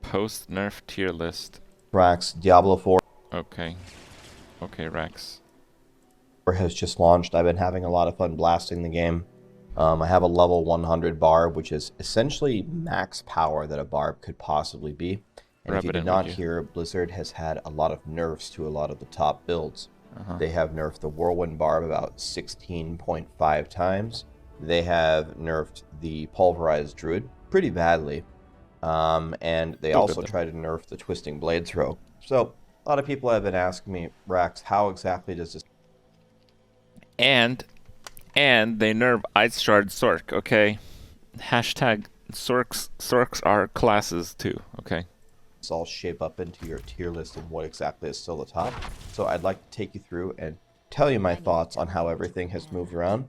post-nerf tier list. Rax, Diablo 4 Okay. Okay, Rax. has just launched. I've been having a lot of fun blasting the game. I have a level 100 barb, which is essentially max power that a barb could possibly be. And Rub if you it did in, not would you? hear, Blizzard has had a lot of nerfs to a lot of the top builds. Uh-huh. They have nerfed the Whirlwind Barb about 16.5 times. They have nerfed the Pulverized Druid pretty badly. And they Still also good, tried to nerf the Twisting Blade Throw. So a lot of people have been asking me, Rax, how exactly does this... And they nerf Ice Shard Sork, okay? Hashtag Sorks are classes too, okay? all shape up into your tier list and what exactly is still the top. So I'd like to take you through and tell you my thoughts on how everything has moved around.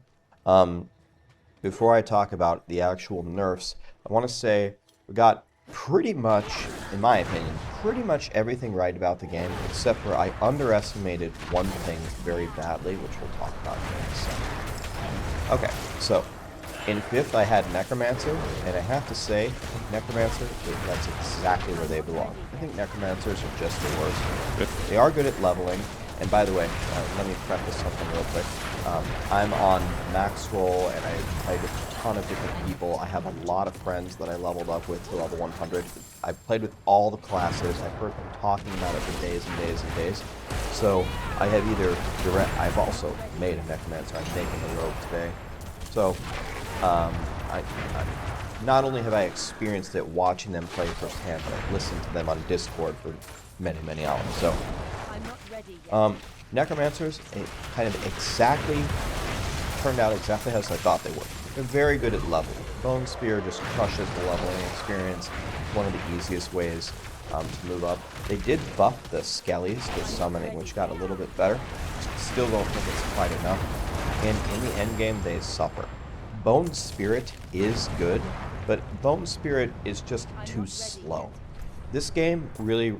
Before I talk about the actual nerfs, I want to say we got pretty much, in my opinion, pretty much everything right about the game, except for I underestimated one thing very badly, which we'll talk about in a second. Okay, so in 5th I had Necromancer, and I have to say, I think Necromancer, that's exactly where they belong. I think Necromancers are just the worst. They are good at leveling, and by the way, let me preface something real quick. I'm on max roll, and I played with a ton of different people. I have a lot of friends that I leveled up with to level 100. I've played with all the classes. I've heard them talking about it for days and days and days. So I have I've also made a Necromancer. I'm making a Rogue today. So not only have I experienced it watching them play firsthand, but I've listened to them on Discord for many, many hours. So, Necromancers, it kind of turned out exactly as I thought they would. They're very good at leveling. Bone Spear just crushes the leveling experience. One of the easiest ways to move up. They did buff the Skellies with summoning, which got a little bit better. Still don't think it's quite enough. And in the endgame, they suffer. Bone Spirit is good, but Bone Spirit is just too slow. This game really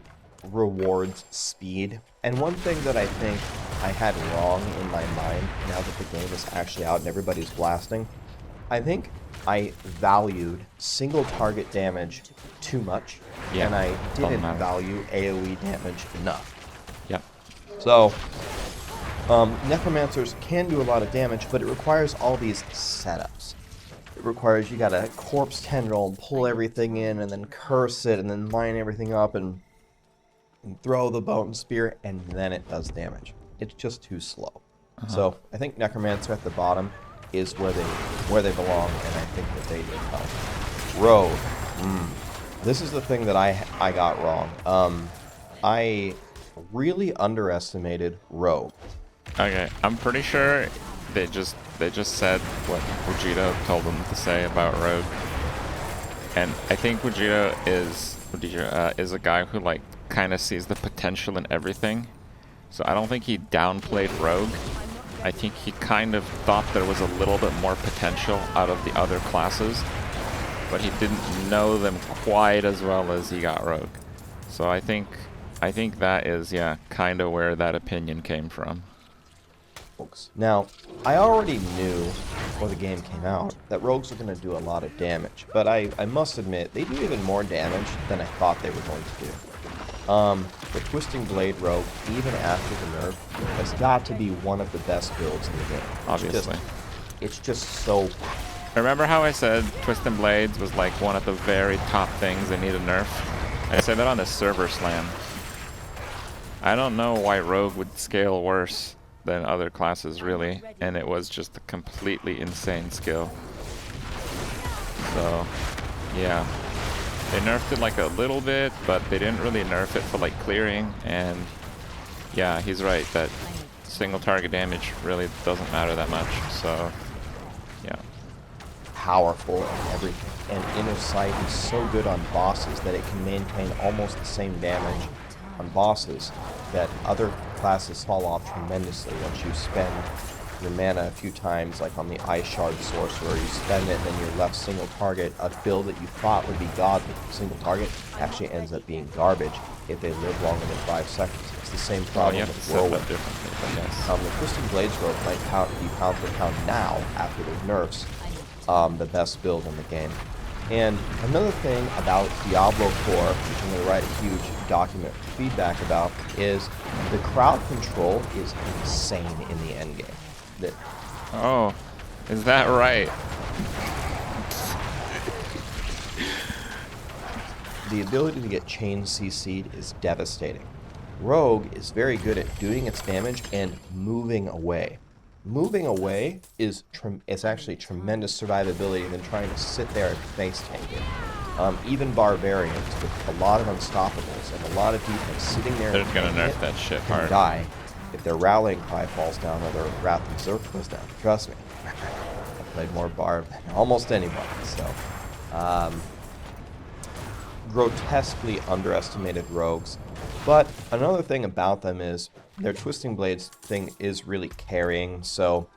rewards speed, and one thing that I think I had wrong in my mind now that the game is actually out and everybody's blasting, I think I valued single target damage too much, and I didn't value AoE damage enough. Yep. So, Necromancers can do a lot of damage, but it requires all these setups. It requires you gotta corpse tendril, pull everything in, and then curse it, and then line everything up, and throw the bone spear, and then it does damage. It's just too slow. So I think Necromancer at the bottom is where they belong, and I think that they did well. Rogue. This is the thing that I got wrong. I really underestimated Rogue. Okay, I'm pretty sure they just said what Vegeta told them to say about Rogue, and I think Vegeta is a guy who like kind of sees the potential in everything. So I don't think he downplayed Rogue. I think he kind of thought there was a little bit more potential out of the other classes, but he didn't know them quite as well as he got Rogue. So I think that is kind of where that opinion came from. Now, I already knew before the game came out that rogues are going to do a lot of damage, but I must admit, they do even more damage than I thought they were going to do. The Twisting Blade Rogue, even after the nerf, has got to be one of the best builds in the game. Obviously. It's just so... Remember how I said Twisting Blades was like one of the very top things that need a nerf? I said that on the server slam. I don't know why Rogue would scale worse than other classes, really, and it was just a completely insane skill. So, yeah. They nerfed it like a little bit, but they didn't really nerf it for like clearing, and yeah, he's right, that single target damage really doesn't matter that much, so yeah. Powerful and everything, and Inner Sight is so good on bosses that it can maintain almost the same damage on bosses that other classes fall off tremendously once you spend your mana a few times, like on the Ice Shard Sorcerer. You spend it, and then your left single target, a build that you thought would be god with single target, actually ends up being garbage if they live longer than 5 seconds. It's the same problem with Whirlwind. The Twisting Blades Rogue might be pound for pound now, after the nerfs, the best build in the game. And another thing about Diablo 4, which I'm going to write a huge document feedback about, is the crowd control is insane in the endgame. That Oh, is that right? the ability to get chain CC'd is devastating. Rogue is very good at doing its damage and moving away. Moving away is actually tremendous survivability than trying to sit there and face tank it. Even Barbarians with a lot of unstoppables and a lot of defense sitting there They're and gonna nerf it that shit can hard. die if their rallying cry falls down or their wrath and Zerk goes down. Trust me. I've played more Barb than almost anybody, so grotesquely underestimated rogues. But another thing about them is their Twisting Blades thing is really carrying. So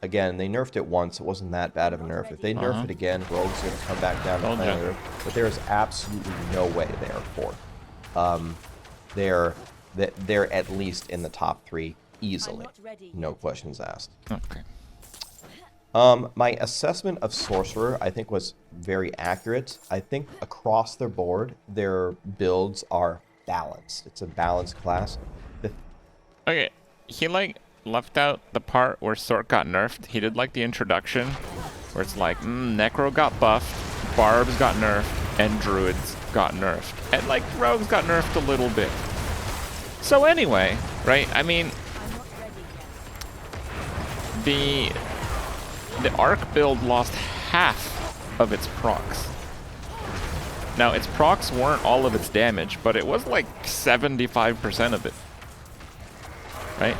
again, they nerfed it once. It wasn't that bad of a nerf. If they nerf it again, Rogue's going to come back down to planet Earth. But there is absolutely no way they are fourth. They're at least in the top 3 easily. No questions asked. Okay. My assessment of Sorcerer, I think, was very accurate. I think across the board, their builds are balanced. It's a balanced class. Okay, he like left out the part where Sork got nerfed. He did like the introduction where it's like, Necro got buffed, Barbs got nerfed, and Druids got nerfed. And like Rogues got nerfed a little bit. So anyway, right, I mean, the Arc build lost half of its procs. Now, its procs weren't all of its damage, but it was like 75% of it. Right?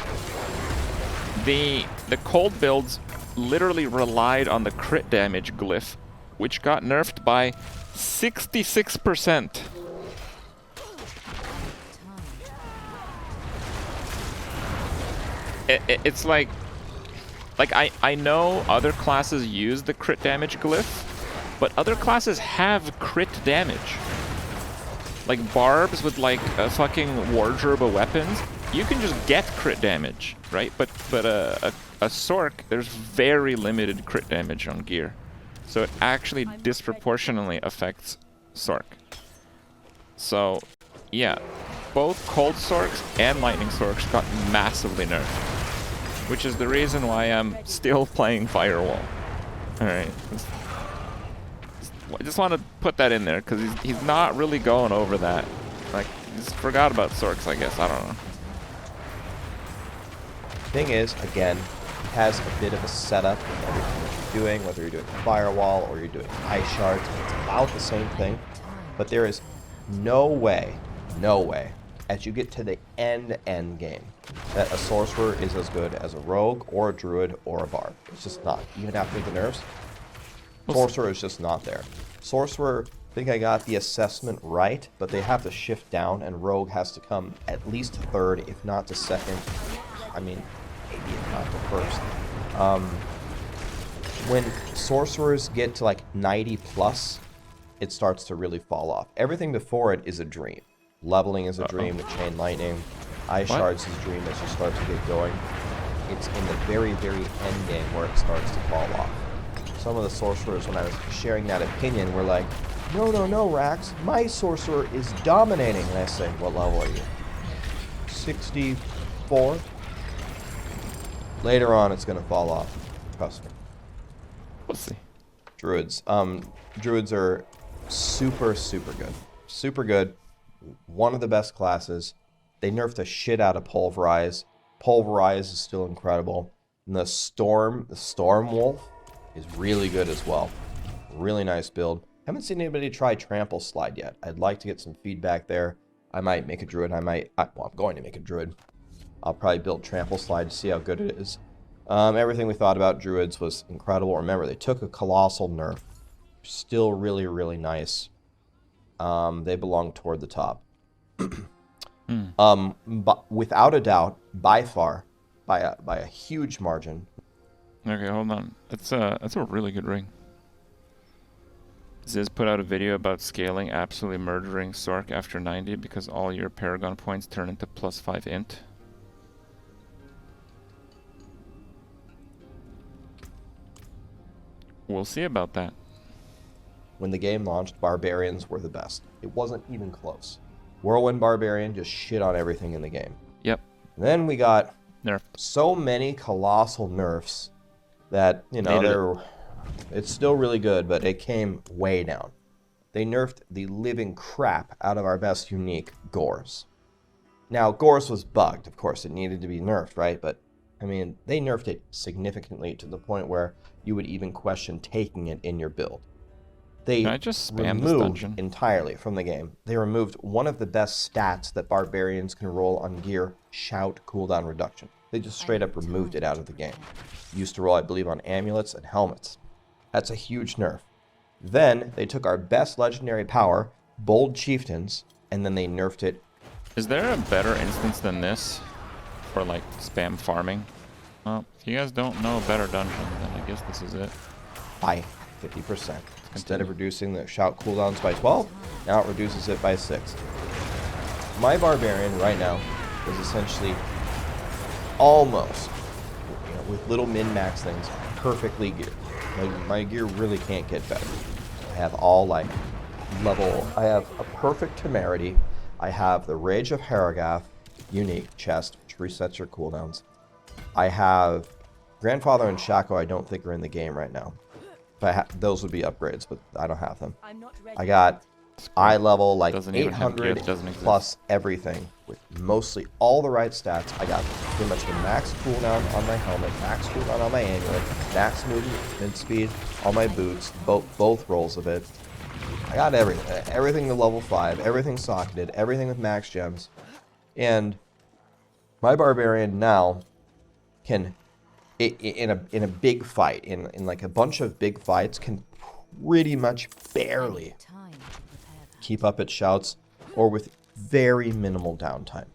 The cold builds literally relied on the crit damage glyph, which got nerfed by 66%. It's like I know other classes use the crit damage glyph, but other classes have crit damage. Like Barbs with like a fucking wardrobe of weapons, you can just get crit damage, right? But a Sork, there's very limited crit damage on gear. So it actually disproportionately affects Sork. So, yeah, both Cold Sorks and Lightning Sorks got massively nerfed. Which is the reason why I'm still playing Firewall. Alright. I just want to put that in there, because he's not really going over that. Like, he just forgot about Sorks, I guess. I don't know. Thing is, again, it has a bit of a setup with everything that you're doing, whether you're doing Firewall or you're doing Ice Shards. It's about the same thing. But there is no way, as you get to the end game, that a Sorcerer is as good as a Rogue or a Druid or a Barb. It's just not. Even after the nerfs, Sorcerer is just not there. Sorcerer, I think I got the assessment right, but they have to shift down, and Rogue has to come at least to third, if not to second. I mean, maybe if not to first. When Sorcerers get to like 90 plus, it starts to really fall off. Everything before it is a dream. Leveling is a dream with Chain Lightning. Ice Shards is a dream as you start to get going. It's in the very, very end game where it starts to fall off. Some of the Sorcerers, when I was sharing that opinion, were like, no, Rax, my Sorcerer is dominating. And I say, what level are you? 64? Later on, it's going to fall off. Trust me. We'll see. Druids. Druids are super, super good. Super good. One of the best classes. They nerfed the shit out of Pulverize. Pulverize is still incredible. And the Storm Wolf is really good as well. Really nice build. Haven't seen anybody try Trample Slide yet. I'd like to get some feedback there. I might make a Druid. I'm going to make a Druid. I'll probably build Trample Slide to see how good it is. Everything we thought about Druids was incredible. Remember, they took a colossal nerf. Still really, really nice. They belong toward the top. But without a doubt, by far, by a huge margin. Okay, hold on. That's a really good ring. Ziz put out a video about scaling absolutely murdering Sork after 90 because all your Paragon points turn into +5 int. We'll see about that. when the game launched, Barbarians were the best. It wasn't even close. Whirlwind Barbarian just shit on everything in the game. Yep. Then we got Nerf. so many colossal nerfs that, you know, it's still really good, but it came way down. They nerfed the living crap out of our best unique, Gores. Now, Gores was bugged. Of course, it needed to be nerfed, right? But, I mean, they nerfed it significantly to the point where you would even question taking it in your build. They Can I just spam this removed dungeon? entirely from the game. They removed one of the best stats that Barbarians can roll on gear, Shout cooldown reduction. They just straight up removed it out of the game. Used to roll, I believe, on amulets and helmets. That's a huge nerf. Then they took our best legendary power, Bold Chieftains, and then they nerfed it. Is there a better instance than this for like spam farming? Well, if you guys don't know a better dungeon, then I guess this is it. By 50%. Instead of reducing the shout cooldowns by 12, now it reduces it by 6. My Barbarian right now is essentially almost, you know, with little min-max things, perfectly geared. My gear really can't get better. I have all like level, I have a perfect temerity. I have the Rage of Harrogath unique chest, which resets your cooldowns. I have Grandfather and Shaco, I don't think are in the game right now. Those would be upgrades, but I don't have them. I got eye level like 800 plus everything with mostly all the right stats. I got pretty much the max cooldown on my helmet, max cooldown on my amulet, max movement speed on my boots, both rolls of it. I got everything to level 5, everything socketed, everything with max gems. And my Barbarian now can, in a big fight, in like a bunch of big fights, can pretty much barely keep up its shouts, or with very minimal downtime.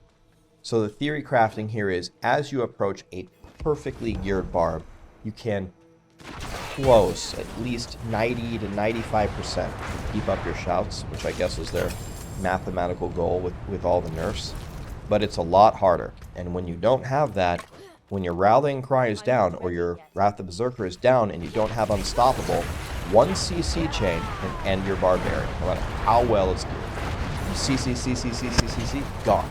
So the theory crafting here is, as you approach a perfectly geared barb, you can close at least 90 to 95% keep up your shouts, which I guess is their mathematical goal with all the nerfs. But it's a lot harder, and when you don't have that, when your Rallying Cry is down, or your Wrath of Berserker is down, and you don't have Unstoppable, one CC chain can end your Barbarian, no matter how well it's geared. CC, gone.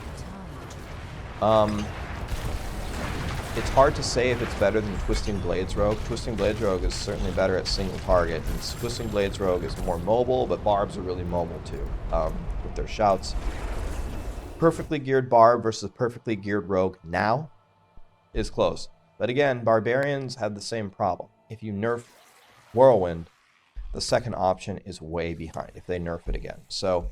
It's hard to say if it's better than Twisting Blades Rogue. Twisting Blades Rogue is certainly better at single target, and Twisting Blades Rogue is more mobile, but Barbs are really mobile too, with their shouts. Perfectly geared Barb versus perfectly geared Rogue now is close. But again, Barbarians have the same problem. If you nerf Whirlwind, the second option is way behind if they nerf it again. So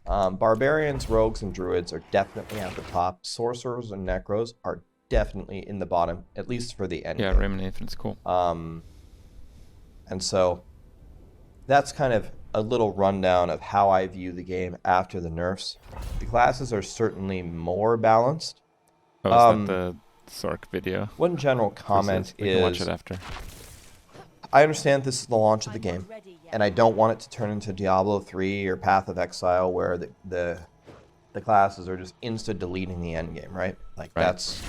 Barbarians, Rogues, and Druids are definitely at the top. Sorcerers and Necros are definitely in the bottom, at least for the end. Yeah, Raymond Infinite's cool. And so that's kind of a little rundown of how I view the game after the nerfs. The classes are certainly more balanced. Oh, is that the Sorc video? One general comment we can watch it after. I understand this is the launch of the game, and I don't want it to turn into Diablo 3 or Path of Exile, where the classes are just insta-deleting the end game, right? Like, that's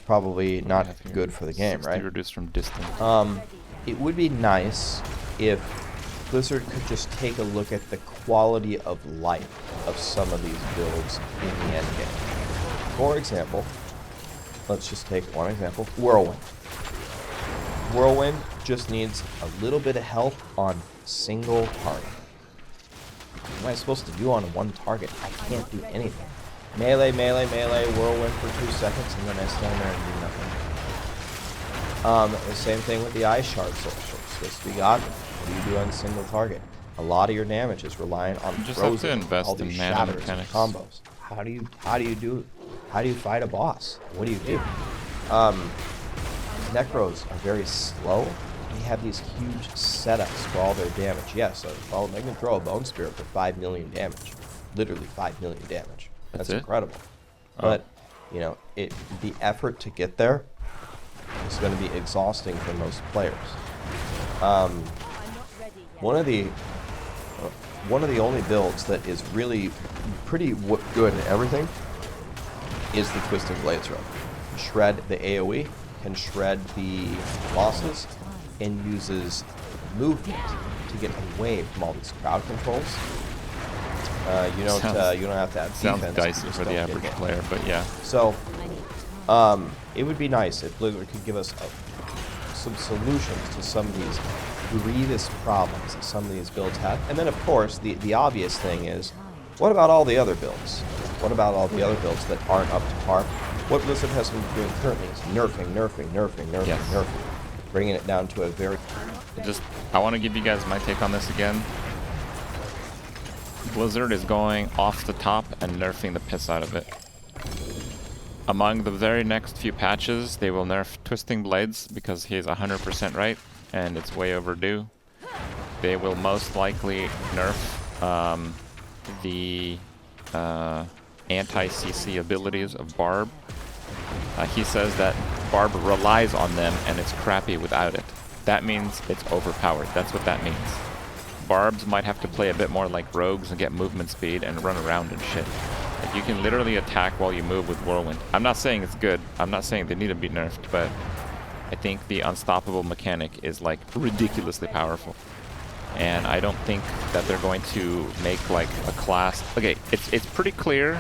probably not good for the game, right? Reduced from distance. It would be nice if Blizzard could just take a look at the quality of life of some of these builds in the end game. For example, let's just take one example, Whirlwind. Whirlwind just needs a little bit of help on single target. What am I supposed to do on one target? I can't do anything. Melee, Whirlwind for 2 seconds, and then I stand there and do nothing. The same thing with the Ice Shard Sorcerer. Supposed to be God. What do you do on single target? A lot of your damage is reliant on just frozen, have to invest all these in mana shatters and mechanics. combos. How do you fight a boss? What do you do? Necros are very slow. They have these huge setups for all their damage. Yes, well, they can throw a Bone Spirit for 5 million damage. Literally 5 million damage. That's incredible. But, you know, the effort to get there is going to be exhausting for most players. One of the only builds that is really pretty good at everything is the Twisting Blades Rogue. Shred the AoE, can shred the bosses, and uses movement to get away from all these crowd controls. You don't have to have Sounds defense. dicey for the average player, but yeah. So, it would be nice if Blizzard could give us some solutions to some of these grievous problems that some of these builds have. And then, of course, the obvious thing is, what about all the other builds? What about all the other builds that aren't up to par? What Blizzard has been doing currently is nerfing, Yes. nerfing, bringing it down to a very... I want to give you guys my take on this again. Blizzard is going off the top and nerfing the piss out of it. Among the very next few patches, they will nerf Twisting Blades because he is 100% right, and it's way overdue. They will most likely nerf the anti-CC abilities of Barb. He says that Barb relies on them and it's crappy without it. That means it's overpowered. That's what that means. Barbs might have to play a bit more like rogues and get movement speed and run around and shit. Like, you can literally attack while you move with Whirlwind. I'm not saying it's good. I'm not saying they need to be nerfed, but I think the unstoppable mechanic is like ridiculously powerful. And I don't think that they're going to make like a class. Okay, it's pretty clear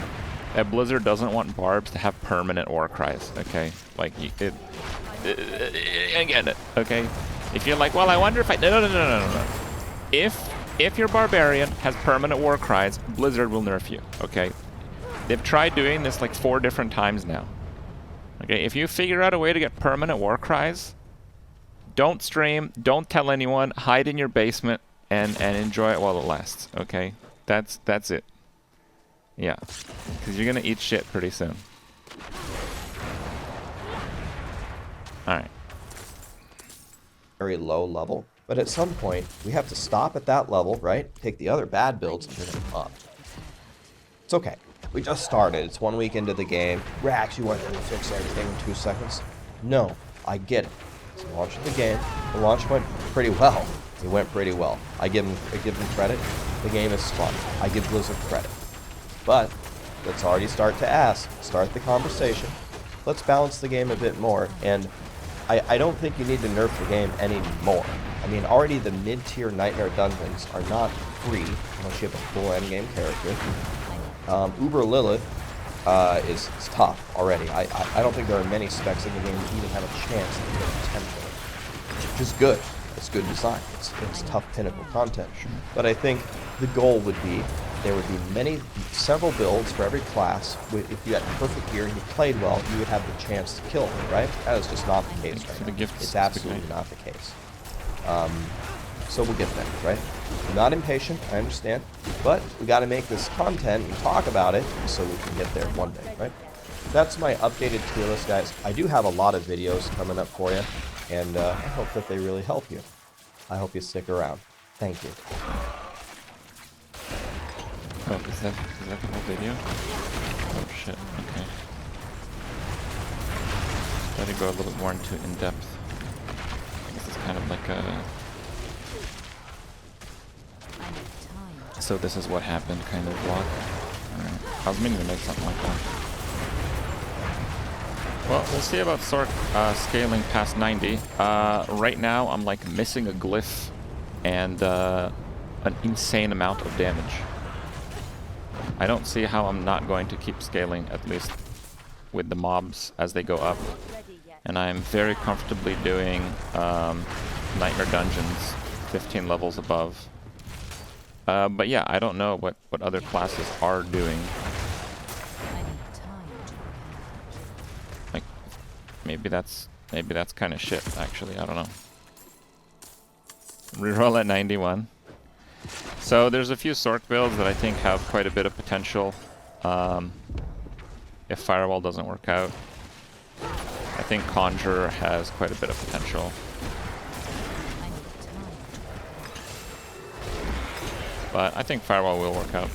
that Blizzard doesn't want Barbs to have permanent war cries. Okay, like I get it. Okay, if you're like, well, I wonder if I no. If your Barbarian has permanent war cries, Blizzard will nerf you. Okay, they've tried doing this like 4 different times now. Okay, if you figure out a way to get permanent war cries, don't stream, don't tell anyone, hide in your basement, and enjoy it while it lasts. Okay, that's it. Yeah, because you're gonna eat shit pretty soon. All right. very low level. But at some point, we have to stop at that level, right? Take the other bad builds and bring them up. It's okay. We just started. It's 1 week into the game. Rax, you want to fix everything in 2 seconds? No, I get it. It's the launch of the game. The launch went pretty well. It went pretty well. I give them credit. The game is fun. I give Blizzard credit. But let's already start the conversation. Let's balance the game a bit more. And I don't think you need to nerf the game anymore. I mean, already the mid-tier Nightmare dungeons are not free unless you have a full endgame character. Uber Lilith is tough already. I don't think there are many specs in the game that even have a chance to get potential, which is good. It's good design. It's tough pinnacle content. But I think the goal would be there would be several builds for every class. If you had perfect gear and you played well, you would have the chance to kill them, right? That is just not the case right now. It's absolutely not the case. So we'll get there, right? I'm not impatient, I understand, but we got to make this content and talk about it so we can get there one day, right? That's my updated tier list, guys. I do have a lot of videos coming up for you, and I hope that they really help you. I hope you stick around. Thank you. Oh, is that the whole video? Oh shit, okay. Try to go a little bit more into in-depth. This is kind of like a... So this is what happened kind of vlog. Alright. I was meaning to make something like that. Well, we'll see about scaling past 90. Right now I'm like missing a glyph and an insane amount of damage. I don't see how I'm not going to keep scaling, at least with the mobs as they go up. And I'm very comfortably doing Nightmare Dungeons 15 levels above. But yeah, I don't know what other classes are doing. Like, maybe that's kind of shit, actually, I don't know. Reroll at 91. So there's a few Sorc builds that I think have quite a bit of potential if Firewall doesn't work out. I think Conjurer has quite a bit of potential. But I think Firewall will work out.